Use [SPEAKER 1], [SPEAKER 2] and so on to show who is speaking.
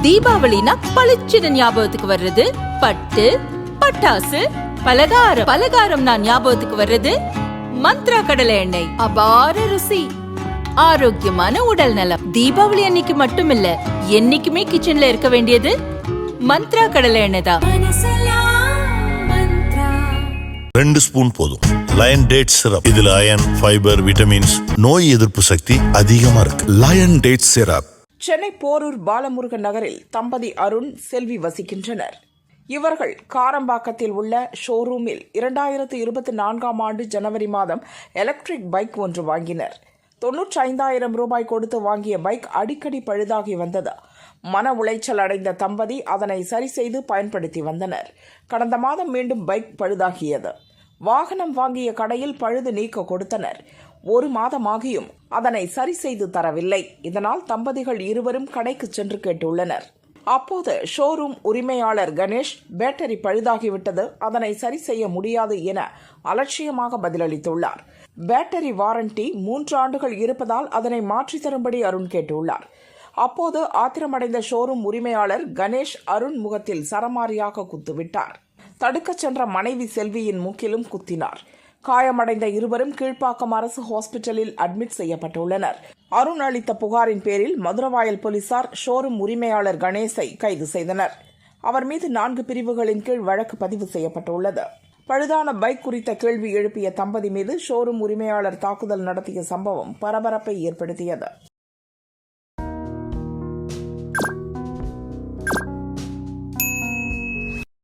[SPEAKER 1] தீபாவளினா பளிச்சுன்னு ஞாபகத்துக்கு வர்றது பட்டு, பட்டாசு, பலகாரம் நான் ஞாபகத்துக்கு வர்றது மந்த்ரா கடலை எண்ணெய். அபார ருசி, ஆரோக்கியமான உடல் நலம். தீபாவளி அன்னைக்கு மட்டும் இல்ல, என்னைக்குமே கிச்சன்ல இருக்க வேண்டியது மந்த்ரா கடலை எண்ணெய் தான்.
[SPEAKER 2] 2 ஸ்பூன் போதும். Lion date syrup. இதுல அயன், ஃபைபர், விட்டமின்ஸ், நோய் எதிர்ப்பு சக்தி அதிகமா இருக்கு. Lion date syrup.
[SPEAKER 3] Chennai Porur Balamurugan நகரில் தம்பதி அருண், செல்வி வசிக்கின்றனர். இவர்கள் காரம்பாக்கத்தில் உள்ள ஷோரூமில் 2024ஆம் ஆண்டு ஜனவரி மாதம் எலக்ட்ரிக் பைக் ஒன்று வாங்கினர். 95,000 ரூபாய் கொடுத்து வாங்கிய பைக் அடிக்கடி பழுதாகி வந்தது. மன உளைச்சல் அடைந்த தம்பதி அதனை சரி செய்து பயன்படுத்தி வந்தனர். கடந்த மாதம் மீண்டும் பைக் பழுதாகியது. வாகனம் வாங்கிய கடையில் பழுது நீக்க கொடுத்தனர். 1 மாதமாகியும் அதனை சரி செய்து தரவில்லை. இதனால் தம்பதிகள் இருவரும் கடைக்கு சென்று கேட்டுள்ளனர். அப்போது ஷோரூம் உரிமையாளர் கணேஷ், பேட்டரி பழுதாகிவிட்டது, அதனை சரி செய்ய முடியாது என அலட்சியமாக பதிலளித்துள்ளார். பேட்டரி வாரண்டி 3 ஆண்டுகள் இருப்பதால் அதனை மாற்றி தரும்படி அருண் கேட்டுள்ளார். அப்போது ஆத்திரமடைந்த ஷோரூம் உரிமையாளர் கணேஷ் அருண் முகத்தில் சரமாரியாக குத்துவிட்டார். தடுக்கச் சென்ற மனைவி செல்வியின் மூக்கிலும் குத்தினார். காயமடைந்த இருவரும் கீழ்ப்பாக்கம் அரசு ஹாஸ்பிட்டலில் அட்மிட் செய்யப்பட்டுள்ளனர். அருண் அளித்த புகாரின் பேரில் மதுரவாயல் போலீசார் ஷோரூம் உரிமையாளர் கணேசை கைது செய்தனர். அவர் மீது 4 பிரிவுகளின் கீழ் வழக்கு பதிவு செய்யப்பட்டுள்ளது. பழுதான பைக் குறித்த கேள்வி எழுப்பிய தம்பதி மீது ஷோரூம் உரிமையாளர் தாக்குதல் நடத்திய சம்பவம் பரபரப்பை ஏற்படுத்தியது.